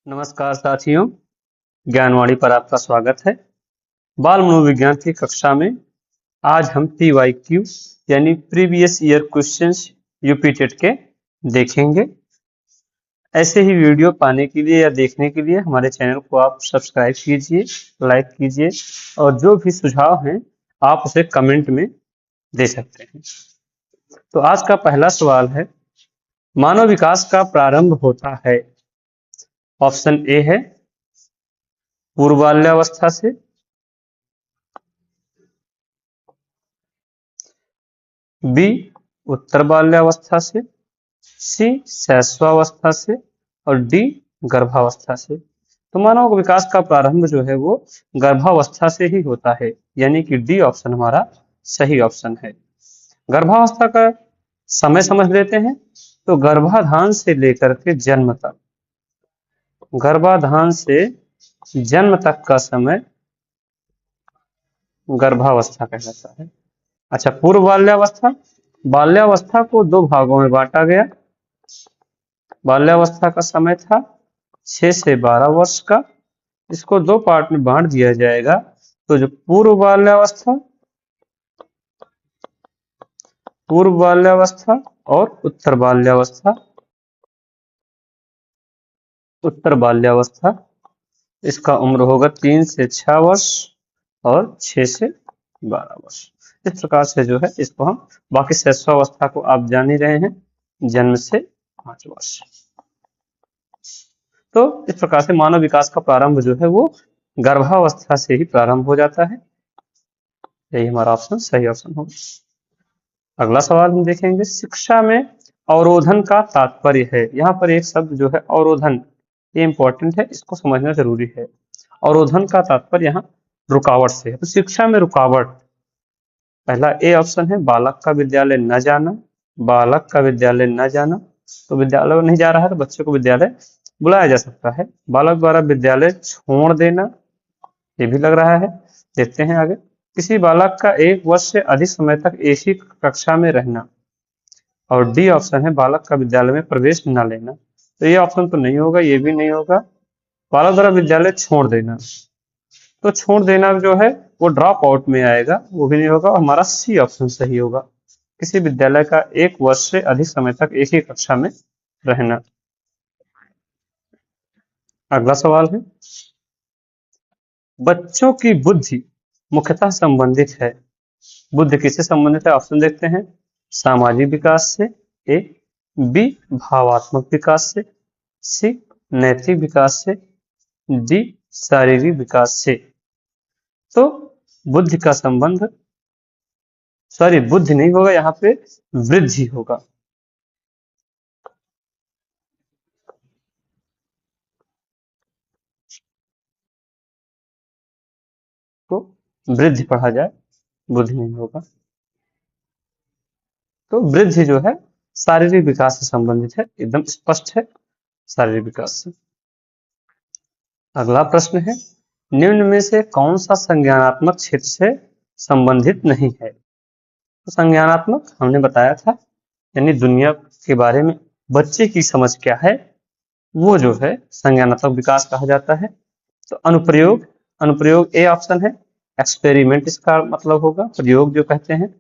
नमस्कार साथियों, ज्ञानवाणी पर आपका स्वागत है। बाल मनोविज्ञान की कक्षा में आज हम PYQ यानी previous year questions UP TET के देखेंगे। ऐसे ही वीडियो पाने के लिए या देखने के लिए हमारे चैनल को आप सब्सक्राइब कीजिए, लाइक कीजिए और जो भी सुझाव हैं आप उसे कमेंट में दे सकते हैं। तो आज का पहला सवाल है, मानव विकास का प्रारंभ होता है। ऑप्शन ए है पूर्व बाल्यावस्था से, बी उत्तर बाल्यावस्था से, सी शैशवावस्था से और डी गर्भावस्था से। तो मानव विकास का प्रारंभ जो है वो गर्भावस्था से ही होता है, यानी कि डी ऑप्शन हमारा सही ऑप्शन है। गर्भावस्था का समय समझ लेते हैं। तो गर्भाधान से लेकर के जन्म तक, गर्भाधान से जन्म तक का समय गर्भावस्था कहलाता है। अच्छा, पूर्व बाल्यावस्था, बाल्यावस्था को दो भागों में बांटा गया। बाल्यावस्था का समय था 6 से 12 वर्ष का, इसको दो पार्ट में बांट दिया जाएगा। तो जो पूर्व बाल्यावस्था और उत्तर बाल्यावस्था, उत्तर बाल्यावस्था इसका उम्र होगा 3 से 6 वर्ष और 6 से 12 वर्ष। इस प्रकार से जो है इसको हम, बाकी शैशवावस्था को आप जान ही रहे हैं, जन्म से 5 वर्ष। तो इस प्रकार से मानव विकास का प्रारंभ जो है वो गर्भावस्था से ही प्रारंभ हो जाता है। यही हमारा ऑप्शन सही ऑप्शन होगा। अगला सवाल हम देखेंगे, शिक्षा में अवरोधन का तात्पर्य है। यहाँ पर एक शब्द जो है अवरोधन, ये इंपॉर्टेंट है, इसको समझना जरूरी है। अवरोधन का तात्पर्य यहाँ रुकावट से है। तो शिक्षा में रुकावट, पहला ए ऑप्शन है बालक का विद्यालय न जाना, बालक का विद्यालय न जाना। तो विद्यालय नहीं जा रहा है तो बच्चे को विद्यालय बुलाया जा सकता है। बालक द्वारा विद्यालय छोड़ देना, ये भी लग रहा है। देखते हैं आगे, किसी बालक का 1 वर्ष से अधिक समय तक एक ही कक्षा में रहना। और डी ऑप्शन है बालक का विद्यालय में प्रवेश न लेना। तो ये ऑप्शन तो नहीं होगा, ये भी नहीं होगा। बालक द्वारा विद्यालय छोड़ देना, तो छोड़ देना जो है वो ड्रॉप आउट में आएगा, वो भी नहीं होगा। और हमारा सी ऑप्शन सही होगा, किसी विद्यालय का 1 वर्ष से अधिक समय तक एक ही कक्षा में रहना। अगला सवाल है, बच्चों की बुद्धि मुख्यतः संबंधित है। बुद्धि किससे संबंधित है? ऑप्शन देखते हैं, सामाजिक विकास से, ए, बी भावात्मक विकास से, सी नैतिक विकास से, डी शारीरिक विकास से। तो बुद्धि का संबंध, सॉरी बुद्धि नहीं होगा, यहाँ पे वृद्धि होगा। तो वृद्धि पढ़ा जाए, बुद्धि नहीं होगा। तो वृद्धि जो है शारीरिक विकास से संबंधित है, एकदम स्पष्ट है, शारीरिक विकास से। अगला प्रश्न है, निम्न में से कौन सा संज्ञानात्मक क्षेत्र से संबंधित नहीं है? तो संज्ञानात्मक हमने बताया था, यानी दुनिया के बारे में बच्चे की समझ क्या है, वो जो है संज्ञानात्मक विकास कहा जाता है। तो अनुप्रयोग, अनुप्रयोग ए ऑप्शन है, एक्सपेरिमेंट इसका मतलब होगा, प्रयोग जो कहते हैं।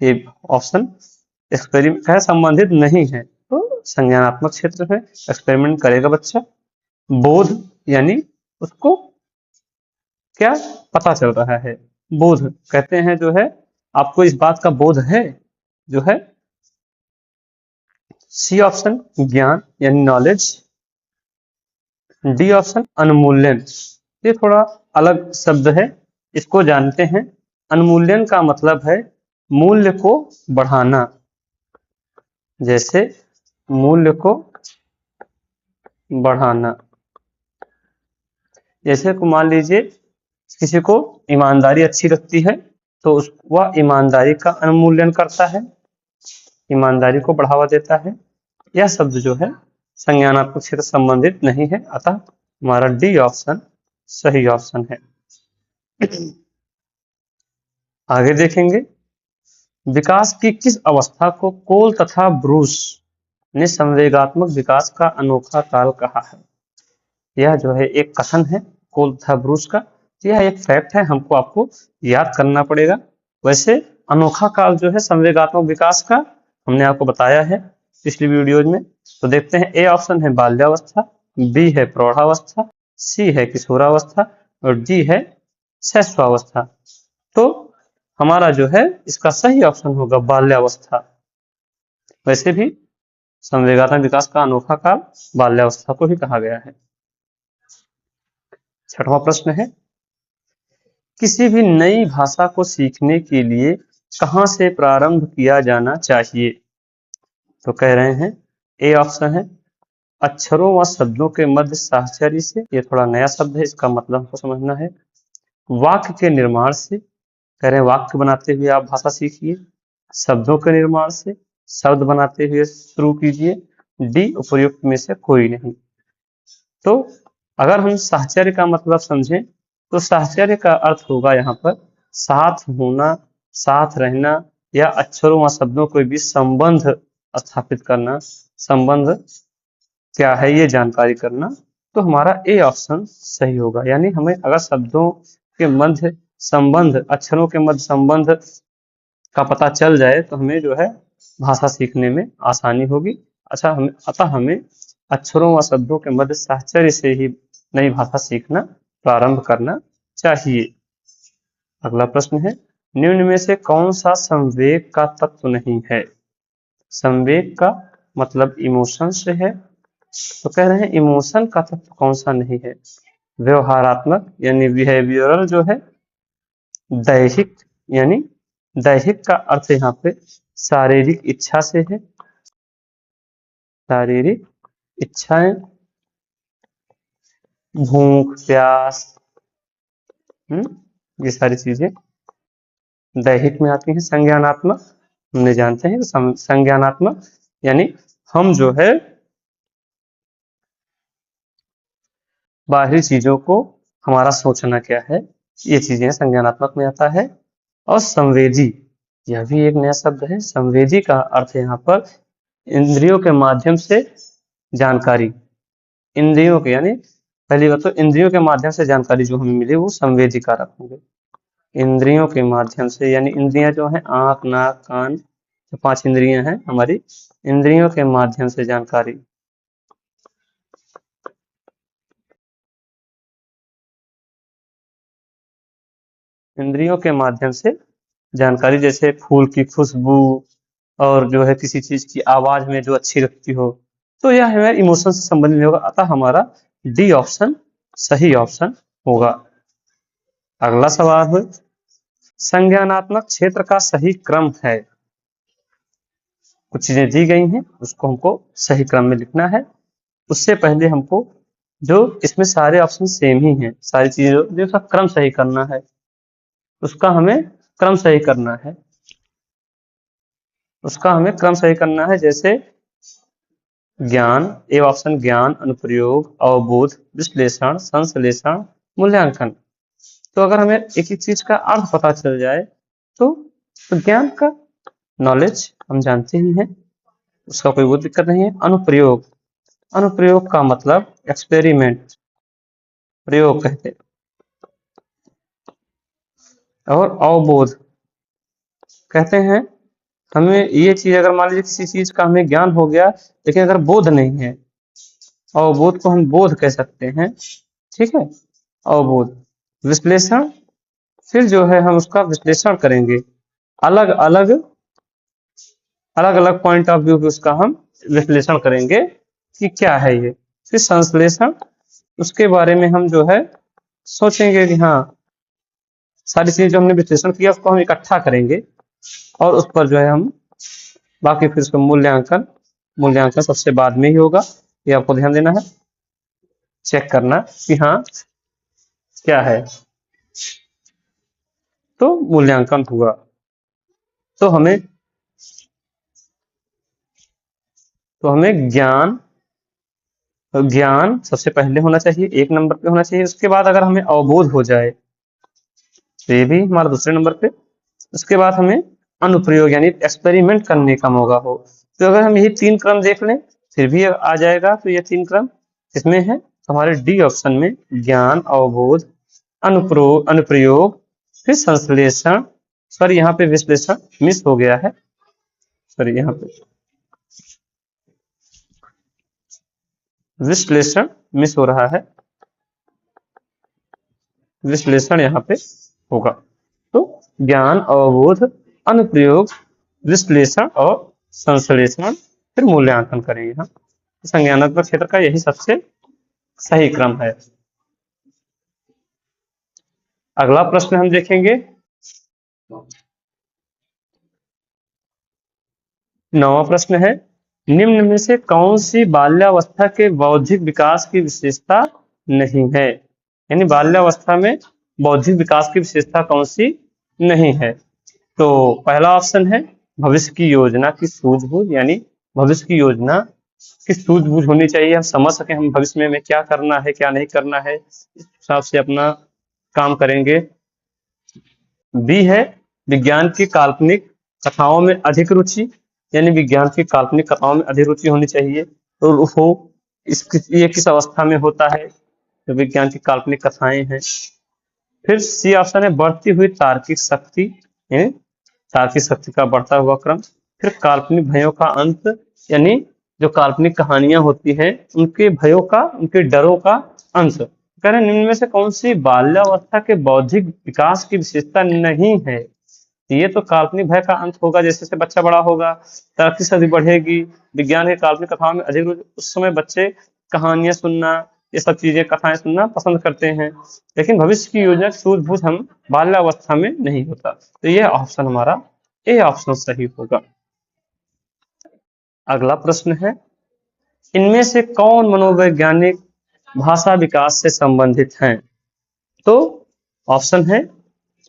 ये ऑप्शन एक्सपेरिमेंट है, संबंधित नहीं है, तो संज्ञानात्मक क्षेत्र में एक्सपेरिमेंट करेगा बच्चा। बोध, यानी उसको क्या पता चल रहा है, बोध कहते हैं जो है, आपको इस बात का बोध है, जो है सी ऑप्शन ज्ञान यानी नॉलेज, डी ऑप्शन अनुमूल्यन। ये थोड़ा अलग शब्द है, इसको जानते हैं। अनुमूल्यन का मतलब है मूल्य को बढ़ाना, जैसे मूल्य को बढ़ाना। जैसे को मान लीजिए किसी को ईमानदारी अच्छी लगती है, तो वह ईमानदारी का अनुमूल्यन करता है, ईमानदारी को बढ़ावा देता है। यह शब्द जो है संज्ञानात्मक क्षेत्र संबंधित नहीं है, अतः हमारा डी ऑप्शन सही ऑप्शन है। आगे देखेंगे, विकास की किस अवस्था को कोल तथा ब्रूस ने संवेगात्मक विकास का अनोखा काल कहा है। यह जो है एक कथन है कोल तथा ब्रूस का, यह एक फैक्ट है, हमको आपको याद करना पड़ेगा। वैसे अनोखा काल जो है संवेगात्मक विकास का हमने आपको बताया है पिछली वीडियोज में। तो देखते हैं, ए ऑप्शन है बाल्यावस्था, बी है प्रौढ़ावस्था, सी है किशोरावस्था और डी है शैशवावस्था। तो हमारा जो है इसका सही ऑप्शन होगा बाल्यावस्था। वैसे भी संवेगात्मक विकास का अनोखा काल बाल्यावस्था को ही कहा गया है। छठवां प्रश्न है, किसी भी नई भाषा को सीखने के लिए कहां से प्रारंभ किया जाना चाहिए? तो कह रहे हैं, ए ऑप्शन है अक्षरों व शब्दों के मध्य साहचर्य से, ये थोड़ा नया शब्द है, इसका मतलब हमको समझना है। वाक्य के निर्माण से, कह रहे हैं वाक्य बनाते हुए आप भाषा सीखिए। शब्दों के निर्माण से, शब्द बनाते हुए शुरू कीजिए। डी उपयुक्त में से कोई नहीं। तो अगर हम साहचर्य का मतलब समझें तो साहचर्य का अर्थ होगा यहाँ पर साथ होना, साथ रहना या अक्षरों व शब्दों के बीच संबंध स्थापित करना, संबंध क्या है ये जानकारी करना। तो हमारा ए ऑप्शन सही होगा। यानी हमें अगर शब्दों के मध्य संबंध, अक्षरों के मध्य संबंध का पता चल जाए तो हमें जो है भाषा सीखने में आसानी होगी। अतः हमें अक्षरों व शब्दों के मध्य साहचर्य से ही नई भाषा सीखना प्रारंभ करना चाहिए। अगला प्रश्न है, निम्न में से कौन सा संवेग का तत्व नहीं है? संवेग का मतलब इमोशन से है, तो कह रहे हैं इमोशन का तत्व कौन सा नहीं है? व्यवहारात्मक यानी बिहेवियरल जो है, दैहिक यानी दैहिक का अर्थ यहाँ पे शारीरिक इच्छा से है, शारीरिक इच्छाएं, भूख प्यास, ये सारी चीजें दैहिक में आती हैं। संज्ञानात्मक हमने जानते हैं, संज्ञानात्मक यानी हम जो है बाहरी चीजों को हमारा सोचना क्या है, ये चीजें संज्ञानात्मक में आता है। और संवेदी, यह भी एक नया शब्द है। संवेदी का अर्थ यहाँ पर इंद्रियों के माध्यम से जानकारी, इंद्रियों के यानी पहली बात तो इंद्रियों के माध्यम से जानकारी जो हमें मिले वो संवेदी कारक होंगे। इंद्रियों के माध्यम से यानी इंद्रियां जो है आंख नाक कान, जो 5 इंद्रियां हैं हमारी, इंद्रियों के माध्यम से जानकारी। इंद्रियों के माध्यम से जानकारी, जैसे फूल की खुशबू और जो है किसी चीज की आवाज में जो अच्छी लगती हो, तो यह हमें इमोशन से संबंधित होगा। अतः हमारा डी ऑप्शन सही ऑप्शन होगा। अगला सवाल है, संज्ञानात्मक क्षेत्र का सही क्रम है। कुछ चीजें दी गई हैं, उसको हमको सही क्रम में लिखना है। उससे पहले हमको जो इसमें सारे ऑप्शन सेम ही हैं, सारी चीजें जो उसका क्रम सही करना है, उसका हमें क्रम सही करना है, उसका हमें क्रम सही करना है। जैसे ज्ञान, ए ऑप्शन ज्ञान, अनुप्रयोग, अवबोध, विश्लेषण, संश्लेषण, मूल्यांकन। तो अगर हमें एक एक चीज का अर्थ पता चल जाए तो ज्ञान का नॉलेज हम जानते ही हैं, उसका कोई वो दिक्कत नहीं है। अनुप्रयोग, अनुप्रयोग का मतलब एक्सपेरिमेंट, प्रयोग कहते हैं। और अवबोध कहते हैं हमें ये चीज, अगर मान लीजिए किसी चीज का हमें ज्ञान हो गया लेकिन अगर बोध नहीं है, अवबोध को हम बोध कह सकते हैं, ठीक है, अवबोध। विश्लेषण, फिर जो है हम उसका विश्लेषण करेंगे, अलग अलग अलग अलग पॉइंट ऑफ व्यू उसका हम विश्लेषण करेंगे कि क्या है ये। फिर संश्लेषण, उसके बारे में हम जो है सोचेंगे कि हाँ सारी चीजें जो हमने विश्लेषण किया उसको हम इकट्ठा करेंगे और उस पर जो है हम बाकी फिर उसका मूल्यांकन, मूल्यांकन सबसे बाद में ही होगा, ये आपको ध्यान देना है, चेक करना कि हाँ क्या है। तो मूल्यांकन हुआ तो हमें ज्ञान, ज्ञान सबसे पहले होना चाहिए, 1 नंबर पे होना चाहिए। उसके बाद अगर हमें अवबोध हो जाए तो ये भी हमारा दूसरे नंबर पे। उसके बाद हमें अनुप्रयोग यानी एक्सपेरिमेंट करने का मौका हो, तो अगर हम यही 3 क्रम देख लें फिर भी आ जाएगा। तो ये 3 क्रम किसमें है? हमारे डी ऑप्शन में ज्ञान, अवबोध, अनुप्रयोग, फिर संश्लेषण, सॉरी यहाँ पे विश्लेषण मिस हो गया है, सॉरी यहाँ पे विश्लेषण मिस हो रहा है, विश्लेषण यहाँ पे होगा। तो ज्ञान, अवबोध, अनुप्रयोग, विश्लेषण और संश्लेषण, फिर मूल्यांकन करेंगे हम। संज्ञानात्मक क्षेत्र का यही सबसे सही क्रम है। अगला प्रश्न हम देखेंगे 9वां प्रश्न है, निम्न में से कौन सी बाल्यावस्था के बौद्धिक विकास की विशेषता नहीं है? यानी बाल्यावस्था में बौद्धिक विकास की विशेषता कौन सी नहीं है? तो पहला ऑप्शन है भविष्य की योजना की सूझबूझ, यानी भविष्य की योजना की सूझबूझ होनी चाहिए, हम समझ सके हम भविष्य में हमें क्या करना है क्या नहीं करना है, इस हिसाब से अपना काम करेंगे। बी है विज्ञान की काल्पनिक कथाओं में अधिक रुचि, यानी विज्ञान की काल्पनिक कथाओं में अधिक रुचि होनी चाहिए। तो वो ये किस अवस्था में होता है? तो विज्ञान की काल्पनिक कथाएं हैं। फिर सी ऑप्शन है बढ़ती हुई तार्किक शक्ति, यानी तार्किक शक्ति का बढ़ता हुआ क्रम। फिर काल्पनिक भयों का अंत, यानी जो काल्पनिक कहानियां होती हैं उनके भयों का, उनके डरों का अंत। कह रहे निम्न में से कौन सी बाल्यावस्था के बौद्धिक विकास की विशेषता नहीं है? ये तो काल्पनिक भय का अंत होगा, जैसे जैसे बच्चा बड़ा होगा तार्किक शक्ति बढ़ेगी, विज्ञान के काल्पनिक कथाओं में अधिक, उस समय बच्चे कहानियां सुनना, ये सब चीजें कथाएं सुनना पसंद करते हैं। लेकिन भविष्य की योजना सूझबूझ हम बाल्यावस्था में नहीं होता। तो यह ऑप्शन हमारा ए ऑप्शन सही होगा। अगला प्रश्न है, इनमें से कौन मनोवैज्ञानिक भाषा विकास से संबंधित हैं? तो ऑप्शन है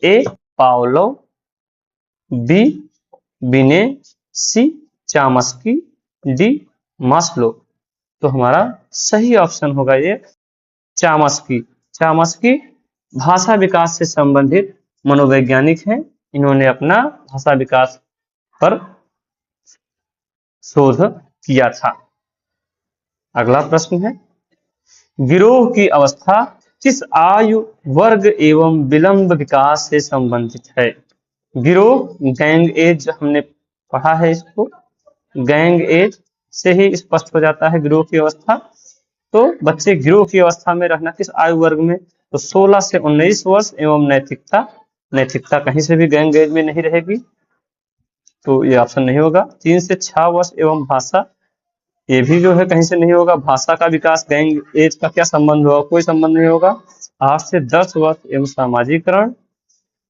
ए पावलोव, बी बिने, सी चामस्की, डी मास्लो। तो हमारा सही ऑप्शन होगा ये चामस्की। चामस्की भाषा विकास से संबंधित मनोवैज्ञानिक हैं, इन्होंने अपना भाषा विकास पर शोध किया था। अगला प्रश्न है, गिरोह की अवस्था किस आयु वर्ग एवं विलंब विकास से संबंधित है? गिरोह गैंग एज हमने पढ़ा है, इसको गैंग एज से ही स्पष्ट हो जाता है गिरोह की अवस्था। तो बच्चे गिरोह की अवस्था में रहना किस आयु वर्ग में? तो 16 से 19 वर्ष एवं नैतिकता कहीं से भी गैंग एज में नहीं रहेगी, तो ये ऑप्शन नहीं होगा। 3 से 6 वर्ष एवं भाषा, ये भी जो है कहीं से नहीं होगा। भाषा का विकास गैंग एज का क्या संबंध होगा? कोई संबंध नहीं होगा। 8 से 10 वर्ष एवं सामाजिकरण,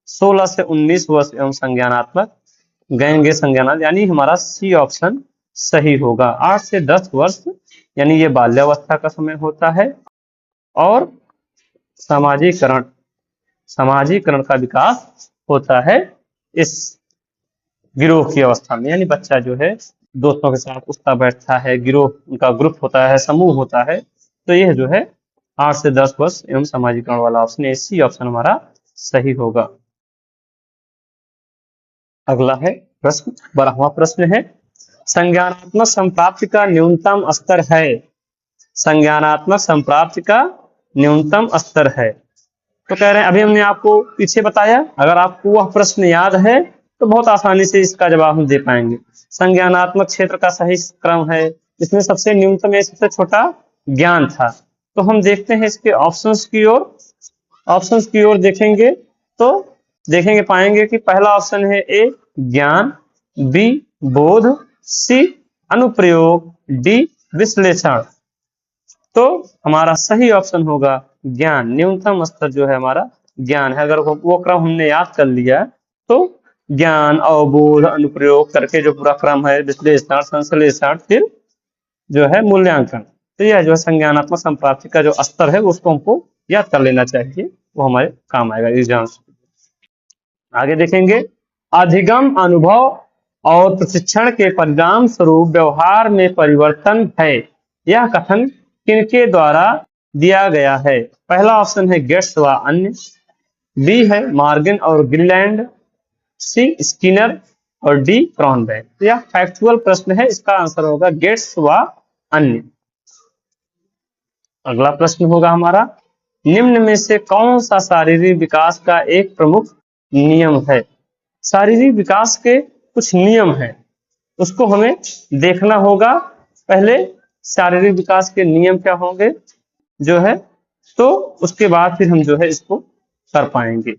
16 से 19 वर्ष एवं संज्ञानात्मक, गैंग एज संज्ञानात्मक, यानी हमारा सी ऑप्शन सही होगा। 8 से 10 वर्ष यानी ये बाल्यावस्था का समय होता है, और सामाजिकरण का विकास होता है इस गिरोह की अवस्था में, यानी बच्चा जो है दोस्तों के साथ उठता बैठता है, गिरोह उनका ग्रुप होता है, समूह होता है। तो यह जो है 8 से 10 वर्ष एवं सामाजिकरण वाला ऑप्शन, इसी ऑप्शन हमारा सही होगा। अगला है प्रश्न 12वां प्रश्न है, संज्ञानात्मक संप्राप्ति का न्यूनतम स्तर है? संज्ञानात्मक संप्राप्ति का न्यूनतम स्तर है। तो कह रहे हैं अभी हमने आपको पीछे बताया, अगर आपको वह प्रश्न याद है तो बहुत आसानी से इसका जवाब हम दे पाएंगे। संज्ञानात्मक क्षेत्र का सही क्रम है, इसमें सबसे न्यूनतम या सबसे छोटा ज्ञान था। तो हम देखते हैं इसके ऑप्शंस की ओर देखेंगे तो पाएंगे कि पहला ऑप्शन है ए ज्ञान, बी बोध, सी अनुप्रयोग, डी विश्लेषण। तो हमारा सही ऑप्शन होगा ज्ञान। न्यूनतम स्तर जो है हमारा ज्ञान है। अगर वो क्रम हमने याद कर लिया तो ज्ञान, अवबोध, अनुप्रयोग करके जो पूरा क्रम है, विश्लेषण, संश्लेषण, फिर जो है मूल्यांकन, तो यह जो है संज्ञानात्मक संप्राप्ति का जो स्तर है उसको हमको याद कर लेना चाहिए, वो हमारे काम आएगा एग्जाम्स। आगे देखेंगे, अधिगम अनुभव और प्रशिक्षण के परिणाम स्वरूप व्यवहार में परिवर्तन है, यह कथन किनके द्वारा दिया गया है? पहला ऑप्शन है गेट्स व अन्य, बी है मॉर्गन और ग्रीनलैंड, सी स्किनर, और डी क्रॉनबेक। तो यह फैक्चुअल प्रश्न है, इसका आंसर होगा गेट्स व अन्य। अगला प्रश्न होगा हमारा, निम्न में से कौन सा शारीरिक विकास का एक प्रमुख नियम है? शारीरिक विकास के कुछ नियम हैं, उसको हमें देखना होगा। पहले शारीरिक विकास के नियम क्या होंगे जो है, तो उसके बाद फिर हम जो है इसको कर पाएंगे।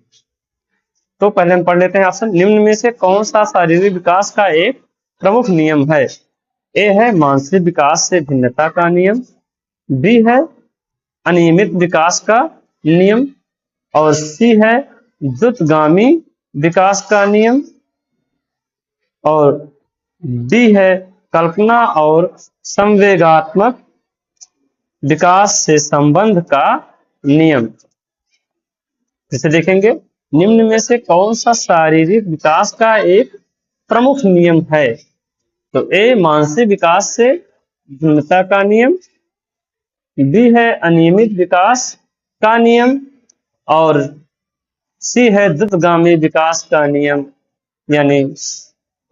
तो पहले हम पढ़ लेते हैं ऑप्शन। निम्न में से कौन सा शारीरिक विकास का एक प्रमुख नियम है? ए है मानसिक विकास से भिन्नता का नियम, बी है अनियमित विकास का नियम, और सी है द्रुतगामी विकास का नियम, और डी है कल्पना और संवेगात्मक विकास से संबंध का नियम। जैसे देखेंगे, निम्न में से कौन सा शारीरिक विकास का एक प्रमुख नियम है? तो ए मानसिक विकास से भिन्नता का नियम, बी है अनियमित विकास का नियम, और सी है द्रुतगामी विकास का नियम, यानी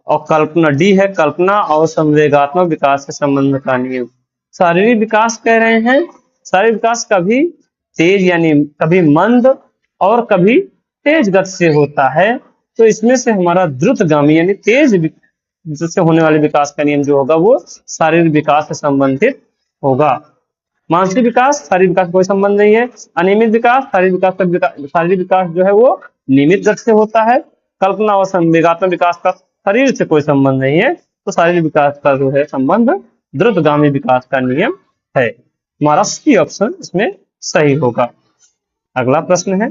और कल्पना, डी है कल्पना और संवेगात्मक विकास से संबंध का नियम। शारीरिक विकास कह रहे हैं, शारीरिक विकास कभी तेज यानी कभी मंद और कभी तेज गति से होता है। तो इसमें से हमारा द्रुतगामी यानी तेज से होने वाले विकास का नियम जो होगा वो शारीरिक विकास से संबंधित होगा। मानसिक विकास शारीरिक विकास कोई संबंध नहीं है। अनियमित विकास शारीरिक विकास जो है वो नियमित गति से होता है। कल्पना और संवेगात्मक विकास का शरीर से कोई संबंध नहीं है। तो शारीरिक विकास का जो है संबंध द्रुतगामी विकास का नियम है। हमारा सी ऑप्शन इसमें सही होगा। अगला प्रश्न है,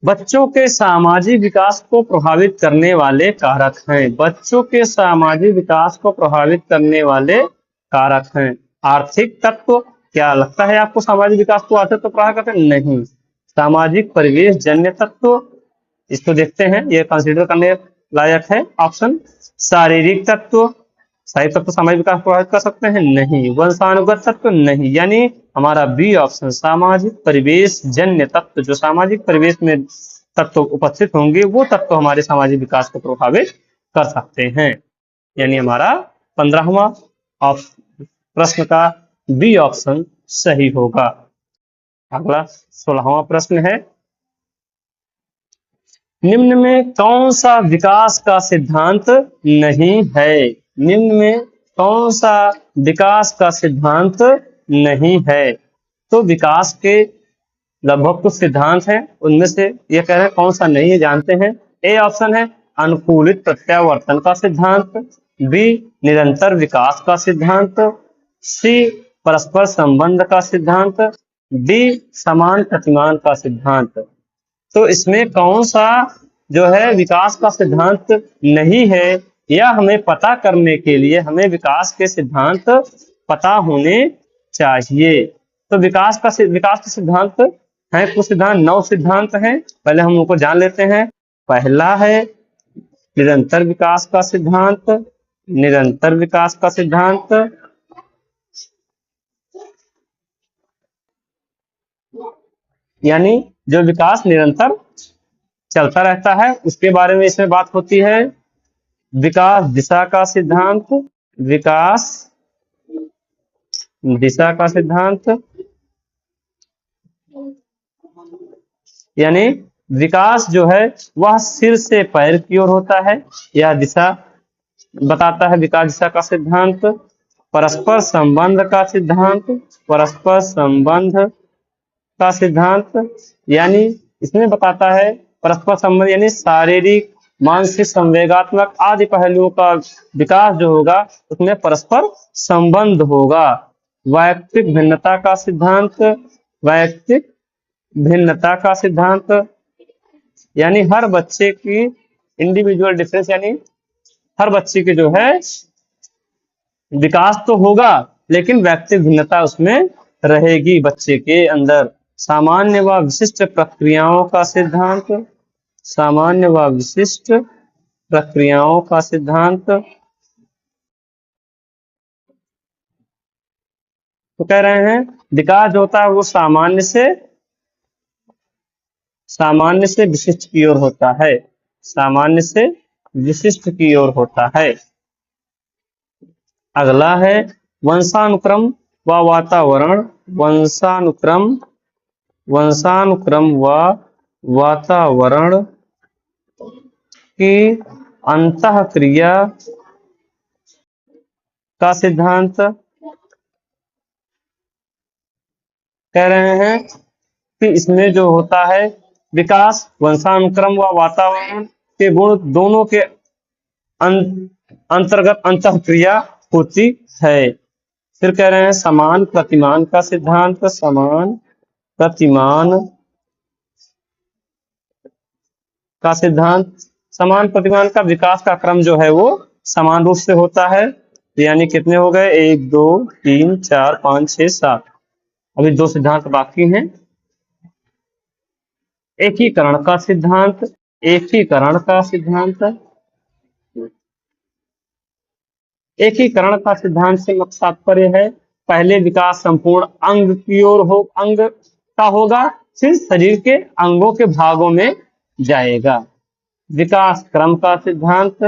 बच्चों के सामाजिक विकास को प्रभावित करने वाले कारक हैं। बच्चों के सामाजिक विकास को प्रभावित करने वाले कारक हैं। आर्थिक तत्व, क्या लगता है आपको सामाजिक विकास को आर्थिक तत्व प्रभावित करते हैं? नहीं। सामाजिक परिवेश जन्य तत्व, इसको देखते हैं, ये कंसीडर करने लायक है ऑप्शन। शारीरिक तत्व, शारीरिक तत्व सामाजिक विकास को प्रभावित कर सकते हैं? नहीं। वंशानुगत तत्व, नहीं। यानी हमारा बी ऑप्शन सामाजिक परिवेश जन्य तत्व, जो सामाजिक परिवेश में तत्व उपस्थित होंगे वो तत्व हमारे सामाजिक विकास को प्रभावित कर सकते हैं। यानी हमारा 15वां प्रश्न का बी ऑप्शन सही होगा। अगला 16वां प्रश्न है, निम्न में कौन सा विकास का सिद्धांत नहीं है? निम्न में कौन सा विकास का सिद्धांत नहीं है? तो विकास के लगभग कुछ सिद्धांत हैं, उनमें से ये कह रहे हैं कौन सा नहीं है, जानते हैं। ए ऑप्शन है अनुकूलित प्रत्यावर्तन का सिद्धांत, बी निरंतर विकास का सिद्धांत, सी परस्पर संबंध का सिद्धांत, डी समान प्रतिमान का सिद्धांत। तो इसमें कौन सा जो है विकास का सिद्धांत नहीं है, या हमें पता करने के लिए हमें विकास के सिद्धांत पता होने चाहिए। तो विकास के सिद्धांत हैं, कुछ सिद्धांत 9 सिद्धांत हैं, पहले हम उनको जान लेते हैं। पहला है निरंतर विकास का सिद्धांत। निरंतर विकास का सिद्धांत यानी जो विकास निरंतर चलता रहता है उसके बारे में इसमें बात होती है। विकास दिशा का सिद्धांत, विकास दिशा का सिद्धांत यानी विकास जो है वह सिर से पैर की ओर होता है, यह दिशा बताता है विकास दिशा का सिद्धांत। परस्पर संबंध का सिद्धांत, परस्पर संबंध का सिद्धांत यानी इसमें बताता है परस्पर संबंध यानी शारीरिक मानसिक संवेगात्मक आदि पहलुओं का विकास जो होगा उसमें परस्पर संबंध होगा। वैयक्तिक भिन्नता का सिद्धांत, वैयक्तिक भिन्नता का सिद्धांत यानी हर बच्चे की इंडिविजुअल डिफरेंस यानी हर बच्चे के जो है विकास तो होगा लेकिन व्यक्तिगत भिन्नता उसमें रहेगी बच्चे के अंदर। सामान्य व विशिष्ट प्रक्रियाओं का सिद्धांत, सामान्य व विशिष्ट प्रक्रियाओं का सिद्धांत तो कह रहे हैं विकास जो होता है वो सामान्य से विशिष्ट की ओर होता है, सामान्य से विशिष्ट की ओर होता है। अगला है वंशानुक्रम व वातावरण। वंशानुक्रम व वातावरण की अंतःक्रिया का सिद्धांत। कह रहे हैं कि इसमें जो होता है विकास, वंशानुक्रम व वातावरण के गुण दोनों के अंतर्गत अंतःक्रिया होती है। फिर कह रहे हैं समान प्रतिमान का सिद्धांत। समान प्रतिमान का विकास का क्रम जो है वो समान रूप से होता है। यानी कितने हो गए, 1 2 3 4 5 6 7। अभी 2 सिद्धांत बाकी हैं। एकीकरण का सिद्धांत। एकीकरण का सिद्धांत से तात्पर्य है पहले विकास संपूर्ण अंग की ओर अंग का होगा, फिर शरीर के अंगों के भागों में जाएगा। विकास क्रम का सिद्धांत।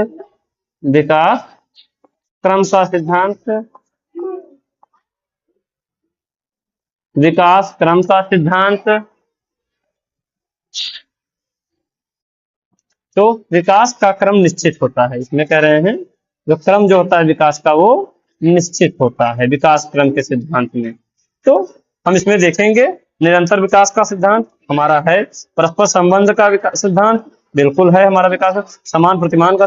तो विकास का क्रम निश्चित होता है। इसमें कह रहे हैं जो क्रम जो होता है विकास का वो निश्चित होता है विकास क्रम के सिद्धांत में। तो हम इसमें देखेंगे निरंतर विकास का सिद्धांत हमारा है। परस्पर संबंध का सिद्धांत बिल्कुल है हमारा विकास। समान प्रतिमान का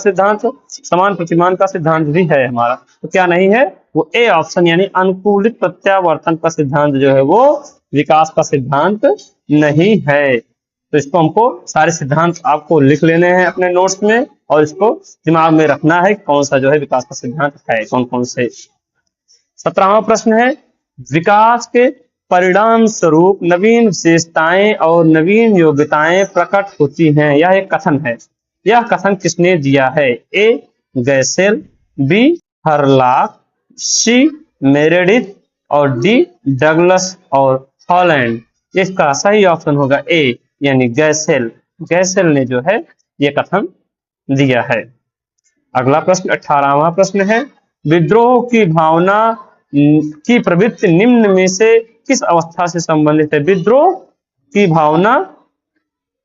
सिद्धांत भी है हमारा। तो क्या नहीं है, वो ए ऑप्शन यानी अनुकूलित प्रत्यावर्तन का सिद्धांत जो है वो विकास का सिद्धांत नहीं है। तो इसको हमको सारे सिद्धांत आपको लिख लेने हैं अपने नोट्स में और इसको दिमाग में रखना है कौन सा जो है विकास का सिद्धांत है, कौन कौन से। 17वां प्रश्न है विकास के परिणाम स्वरूप नवीन विशेषताएं और नवीन योग्यताएं प्रकट होती हैं। यह एक कथन है। यह कथन किसने दिया है? ए गैसेल, बी हरलॉक, सी मेरेडिथ और डी डगलस और हॉलैंड। इसका सही ऑप्शन होगा ए यानी गैसेल। गैसेल ने जो है ये कथन दिया है। अगला प्रश्न 18वां प्रश्न है विद्रोह की भावना की प्रवृत्ति निम्न में से किस अवस्था से संबंधित है? विद्रोह की भावना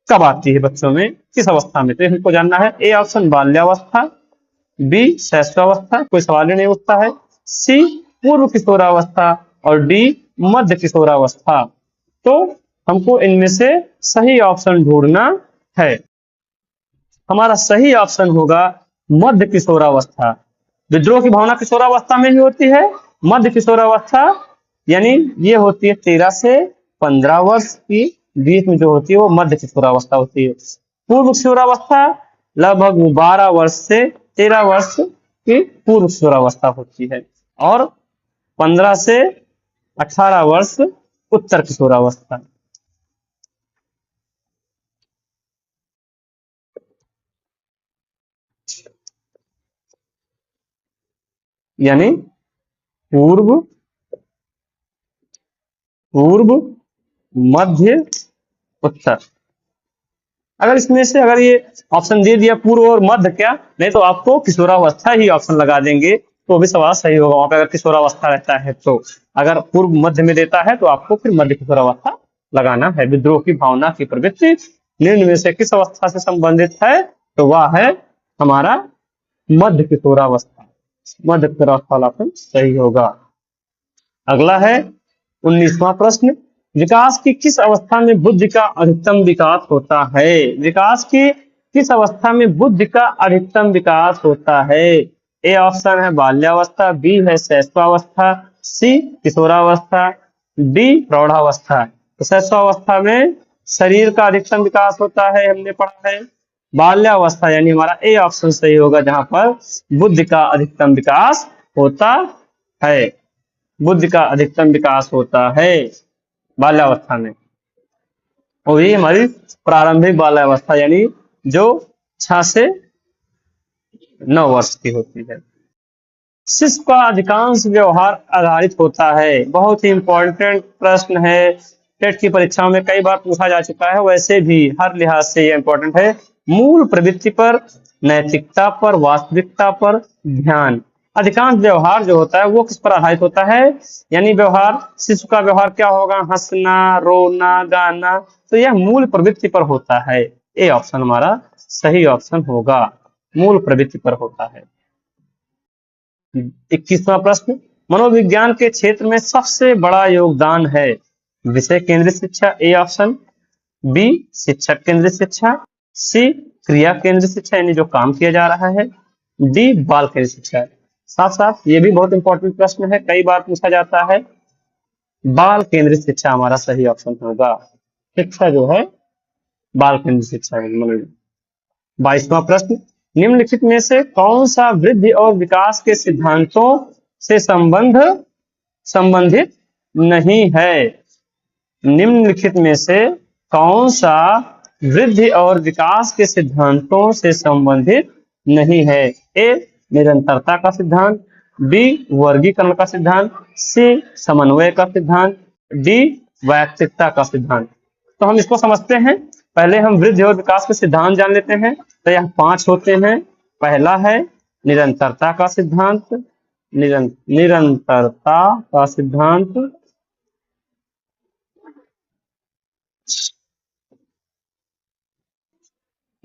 कब आती है बच्चों में, किस अवस्था में? तो हमको जानना है। ए ऑप्शन बाल्यावस्था, बी शैशवावस्था, कोई सवाल ही नहीं उठता है, सी पूर्व किशोरावस्था और डी मध्य किशोरावस्था। तो हमको इनमें से सही ऑप्शन ढूंढना है। हमारा सही ऑप्शन होगा मध्य किशोरावस्था। विद्रोह की भावना किशोरावस्था में ही होती है। मध्य किशोरावस्था यानी ये होती है 13 से 15 वर्ष की बीच में जो होती है वो मध्य किशोरावस्था होती है। पूर्व किशोरावस्था लगभग 12 वर्ष से 13 वर्ष की पूर्व किशोरावस्था होती है और 15 से 18 वर्ष उत्तर किशोरावस्था। यानी पूर्व मध्य उत्तर। अगर इसमें से अगर ये ऑप्शन दे दिया पूर्व और मध्य क्या, नहीं तो आपको किशोरावस्था ही ऑप्शन लगा देंगे तो भी सवाल सही होगा। वहां पे अगर किशोरावस्था रहता है तो अगर पूर्व मध्य में देता है तो आपको फिर मध्य किशोरावस्था लगाना है। विद्रोह की भावना की प्रवृत्ति निम्न में से किस अवस्था से संबंधित है? तो वह है हमारा मध्य किशोरावस्था। मध्य किशोरावस्था वाला ऑप्शन सही होगा। अगला है 19वां प्रश्न विकास की किस अवस्था में बुद्धि का अधिकतम विकास होता है? विकास की किस अवस्था में बुद्धि का अधिकतम विकास होता है? ए ऑप्शन है बाल्यावस्था, बी है शैशवावस्था, सी किशोरावस्था, डी प्रौढ़ावस्था। तो शैशवावस्था में शरीर का अधिकतम विकास होता है, हमने पढ़ा है। बाल्यावस्था यानी हमारा ए ऑप्शन सही होगा जहां पर बुद्धि का अधिकतम विकास होता है। बुद्धि का अधिकतम विकास होता है बाल्यावस्था में। और ये हमारी प्रारंभिक बाल्यावस्था यानी जो 6 से 9 वर्ष की होती है। शिशु का अधिकांश व्यवहार आधारित होता है। बहुत ही इंपॉर्टेंट प्रश्न है, टेट की परीक्षाओं में कई बार पूछा जा चुका है, वैसे भी हर लिहाज से ये इंपॉर्टेंट है। मूल प्रवृत्ति पर, नैतिकता पर, वास्तविकता पर ध्यान। अधिकांश व्यवहार जो होता है वो किस पर आधारित होता है, यानी व्यवहार, शिशु का व्यवहार क्या होगा, हंसना, रोना, गाना, तो यह मूल प्रवृत्ति पर होता है। ए ऑप्शन हमारा सही ऑप्शन होगा, मूल प्रवृत्ति पर होता है। 21वां प्रश्न, मनोविज्ञान के क्षेत्र में सबसे बड़ा योगदान है। विषय केंद्रित शिक्षा, ए ऑप्शन, बी शिक्षक केंद्रित शिक्षा, सी क्रिया केंद्रित शिक्षा यानी जो काम किया जा रहा है, डी बाल केंद्रित शिक्षा। साथ साथ ये भी बहुत इंपॉर्टेंट प्रश्न है, कई बार पूछा जाता है, बाल केंद्रित शिक्षा हमारा सही ऑप्शन होगा। शिक्षा जो है बाल केंद्रित शिक्षा है। 22वां प्रश्न, निम्नलिखित में से कौन सा वृद्धि और विकास के सिद्धांतों से संबंधित नहीं है। निम्नलिखित में से कौन सा वृद्धि और विकास के सिद्धांतों से संबंधित नहीं है। ए निरंतरता का सिद्धांत, बी वर्गीकरण का सिद्धांत, सी समन्वय का सिद्धांत, डी वैयक्तिकता का सिद्धांत। तो हम इसको समझते हैं, पहले हम वृद्धि और विकास के सिद्धांत जान लेते हैं। तो यह 5 होते हैं। पहला है निरंतरता का सिद्धांत, निरंतरता का सिद्धांत,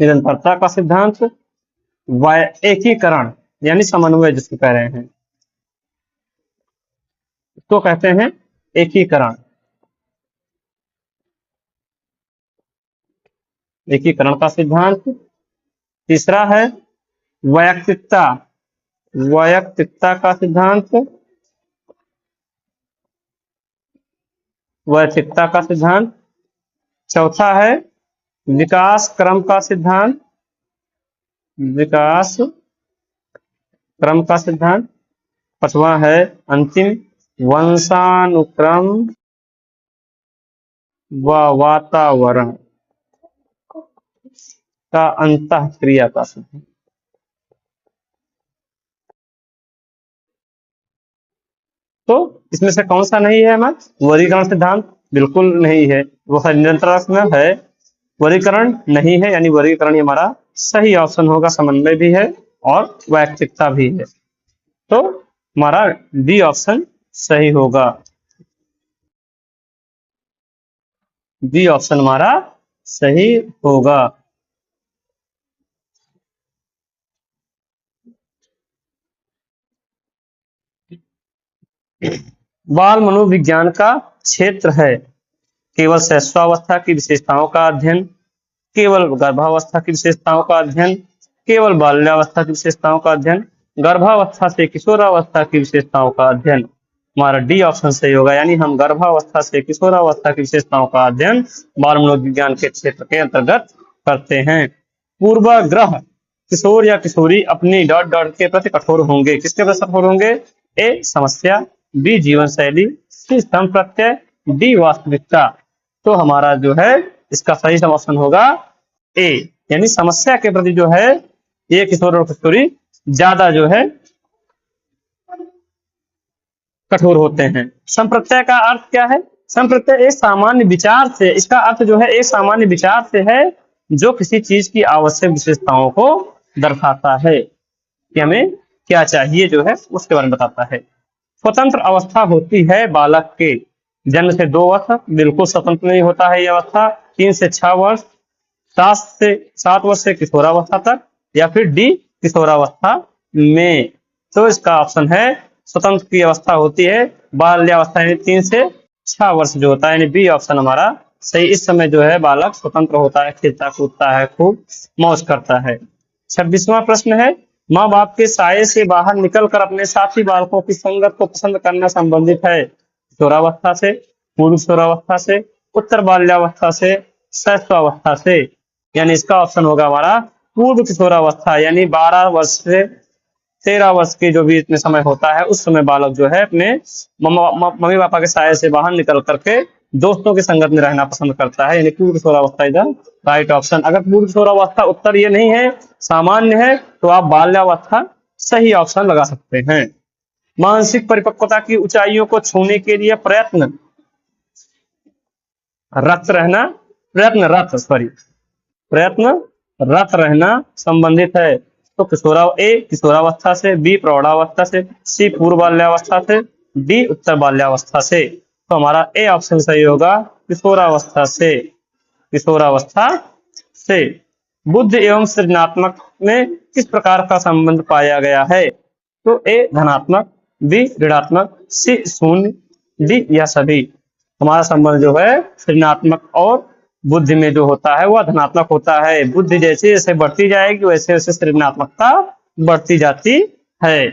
निरंतरता का सिद्धांत, एकीकरण यानी समन्वय जिसको कह रहे हैं, तो कहते हैं एकीकरण, एकीकरण का सिद्धांत। तीसरा है वैयक्तिकता, वैयक्तिकता का सिद्धांत, वैयक्तिकता का सिद्धांत। चौथा है विकास क्रम का सिद्धांत, विकास क्रम का सिद्धांत। पांचवा है अंतिम वंशानुक्रम व वातावरण का अंतःक्रिया का सिद्धांत। तो इसमें से कौन सा नहीं है हमारा वर्गीकरण सिद्धांत, बिल्कुल नहीं है, वो निरंतरता में है, वर्गीकरण नहीं है, यानी वर्गीकरण हमारा सही ऑप्शन होगा, समन्वय भी है और वैयक्तिकता भी है, तो हमारा डी ऑप्शन सही होगा, बी ऑप्शन हमारा सही होगा। बाल मनोविज्ञान का क्षेत्र है केवल शैशवावस्था की विशेषताओं का अध्ययन, केवल गर्भावस्था की विशेषताओं का अध्ययन, केवल बाल्यावस्था की विशेषताओं का अध्ययन, गर्भावस्था से किशोरावस्था की विशेषताओं का अध्ययन। हमारा डी ऑप्शन सही होगा, यानी हम गर्भावस्था से किशोरावस्था की विशेषताओं का अध्ययन बाल मनोविज्ञान के क्षेत्र के अंतर्गत करते हैं। पूर्वाग्रह, किशोर या किशोरी अपनी डॉट डॉट के प्रति कठोर होंगे, किसके प्रति कठोर होंगे, ए समस्या, बी जीवन शैली, सी सम प्रत्यय, डी वास्तविकता। तो हमारा जो है इसका सही ऑप्शन होगा ए, यानी समस्या के प्रति जो है ये किशोर और किशोरी ज्यादा जो है कठोर होते हैं। संप्रत्यय का अर्थ क्या है, संप्रत्यय एक सामान्य विचार से, इसका अर्थ जो है एक सामान्य विचार से है जो किसी चीज की आवश्यक विशेषताओं को दर्शाता है कि हमें क्या चाहिए जो है उसके बारे में बताता है। स्वतंत्र अवस्था होती है बालक के जन्म से 2 वर्ष, बिल्कुल स्वतंत्र नहीं होता है यह अवस्था, 3 से 6 वर्ष, 7 से 7 वर्ष से किशोरावस्था तक, या फिर डी किशोरावस्था में। तो इसका ऑप्शन है स्वतंत्र की अवस्था होती है बाल्यावस्था यानी 3 से 6 वर्ष जो होता है, यानी बी ऑप्शन हमारा सही। इस समय जो है बालक स्वतंत्र होता है, खेलता कूदता है, खूब मौज करता है। 26वां प्रश्न है, माँ बाप के साये से बाहर निकलकर अपने साथी बालकों की संगत को पसंद करना संबंधित है किशोरावस्था से, पूर्व किशोरावस्था से, उत्तर बाल्यावस्था से, शैशवावस्था से, यानी इसका ऑप्शन होगा हमारा पूर्व किशोरावस्था, यानी 12 वर्ष से 13 वर्ष की जो भी इतने समय होता है उस समय बालक जो है अपने मम्मी पापा के साये से बाहर निकल करके दोस्तों की संगत में रहना पसंद करता है, यानी पूर्व किशोरावस्था इज द राइट ऑप्शन। अगर पूर्व किशोरावस्था उत्तर ये नहीं है, सामान्य है, तो आप बाल्यावस्था सही ऑप्शन लगा सकते हैं। मानसिक परिपक्वता की ऊंचाइयों को छूने के लिए प्रयत्नरत रत रहना संबंधित है। तो किशोरावस्था से, बी प्रौढ़ावस्था से, सी पूर्व बाल्यावस्था से, डी उत्तर बाल्यावस्था से। तो हमारा ए ऑप्शन सही होगा, किशोरावस्था से। किशोरावस्था से। बुद्ध एवं सृजनात्मक में किस प्रकार का संबंध पाया गया है? तो ए धनात्मक, बी ऋणात्मक, सी शून्य, डी या सभी। हमारा संबंध जो है सृजनात्मक और बुद्धि में जो होता है वह धनात्मक होता है। बुद्धि जैसे जैसे बढ़ती जाएगी वैसे वैसे सृजनात्मकता बढ़ती जाती है।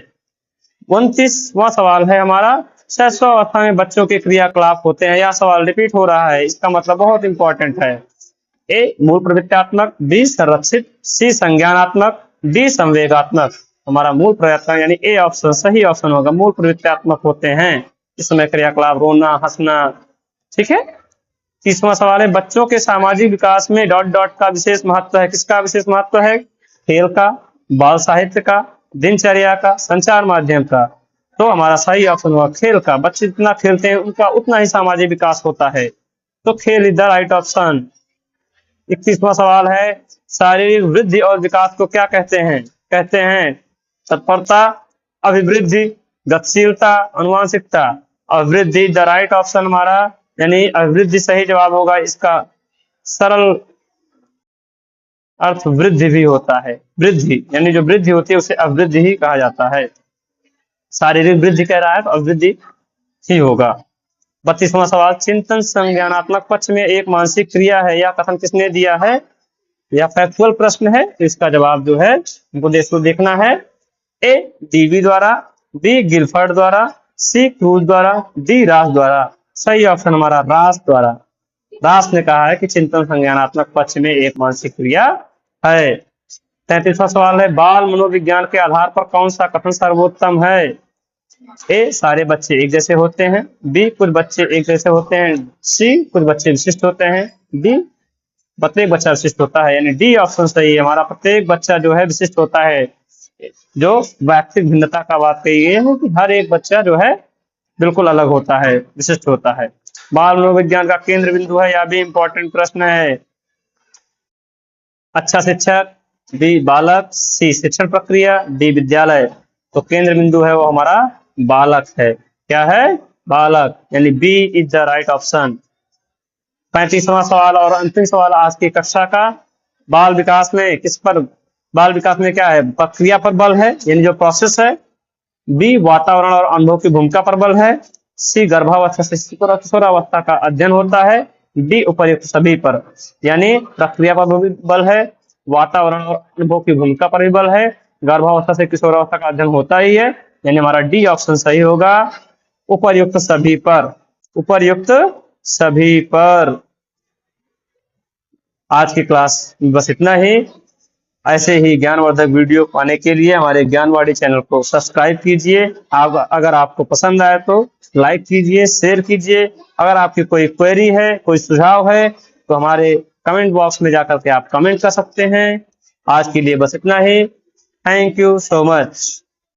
29वां सवाल है हमारा, शैशवावस्था में बच्चों के क्रियाकलाप होते हैं। यह सवाल रिपीट हो रहा है, इसका मतलब बहुत इंपॉर्टेंट है। ए मूल प्रवृत्त्यात्मक, बी संरक्षित, सी संज्ञानात्मक, डी संवेगात्मक। हमारा मूल प्रवृत्ति यानी ए ऑप्शन सही ऑप्शन होगा, मूल प्रवृत्त्यात्मक होते हैं। इस समय क्रियाकलाप रोना, हंसना। ठीक है। 30वां सवाल है, बच्चों के सामाजिक विकास में डॉट डॉट का विशेष महत्व है। किसका विशेष महत्व है? खेल का, बाल साहित्य का, दिनचर्या का, संचार माध्यम का। तो हमारा सही ऑप्शन हुआ खेल का। बच्चे जितना खेलते हैं उनका उतना ही सामाजिक विकास होता है। तो खेल इज द राइट ऑप्शन। 31वां सवाल है, शारीरिक वृद्धि और विकास को क्या कहते हैं? कहते हैं तत्परता, अभिवृद्धि, गतिशीलता, अनुवांशिकता। अभिवृद्धि द राइट ऑप्शन हमारा, यानी अभिवृद्धि सही जवाब होगा इसका। सरल अर्थ वृद्धि भी होता है। वृद्धि यानी जो वृद्धि होती है उसे अभिवृद्धि ही कहा जाता है। शारीरिक वृद्धि कह रहा है तो अभिवृद्धि ही होगा। 32वां सवाल, चिंतन संज्ञानात्मक पक्ष में एक मानसिक क्रिया है। यह कथन किसने दिया है? यह फैक्चुअल प्रश्न है, तो इसका जवाब जो है हमको देखना है। ए डीवी द्वारा, बी गिलफर्ड द्वारा, सी क्रूज द्वारा, डी रास द्वारा। सही ऑप्शन हमारा रास द्वारा। रास ने कहा है कि चिंतन संज्ञानात्मक पक्ष में एक मानसिक क्रिया है। 33वां सवाल है, बाल मनोविज्ञान के आधार पर कौन सा कथन सर्वोत्तम है? ए सारे बच्चे एक जैसे होते हैं, बी कुछ बच्चे एक जैसे होते हैं, सी कुछ बच्चे विशिष्ट होते हैं, डी प्रत्येक बच्चा विशिष्ट होता है। यानी डी ऑप्शन सही है हमारा, प्रत्येक बच्चा जो है विशिष्ट होता है। जो वैयक्तिक भिन्नता का बात कही है कि हर एक बच्चा जो है बिल्कुल अलग होता है, विशिष्ट होता है। बाल मनोविज्ञान का केंद्र बिंदु है, यह भी इंपॉर्टेंट प्रश्न है। अच्छा शिक्षक, बी बालक, सी शिक्षण प्रक्रिया, डी विद्यालय। तो केंद्र बिंदु है वो हमारा बालक है। क्या है? बालक, यानी B is the right option. 35वां सवाल और अंतिम सवाल आज की कक्षा का, बाल विकास में किस पर, बाल विकास में क्या है? प्रक्रिया पर बल है, यानी जो प्रोसेस है। बी वातावरण और अनुभव की भूमिका पर बल है। सी गर्भावस्था से किशोरावस्था का अध्ययन होता है। डी उपर्युक्त सभी पर, यानी प्रक्रिया पर भी बल है, वातावरण और अनुभव की भूमिका पर भी बल है, गर्भावस्था से किशोरावस्था का अध्ययन होता ही है। यानी हमारा डी ऑप्शन सही होगा, उपर्युक्त सभी पर। उपर्युक्त सभी पर। आज की क्लास बस इतना ही। ऐसे ही ज्ञानवर्धक वीडियो पाने के लिए हमारे ज्ञानवाणी चैनल को सब्सक्राइब कीजिए। अगर आपको पसंद आए तो लाइक कीजिए, शेयर कीजिए। अगर आपकी कोई क्वेरी है, कोई सुझाव है तो हमारे कमेंट बॉक्स में जाकर के आप कमेंट कर सकते हैं। आज के लिए बस इतना ही। Thank you so much.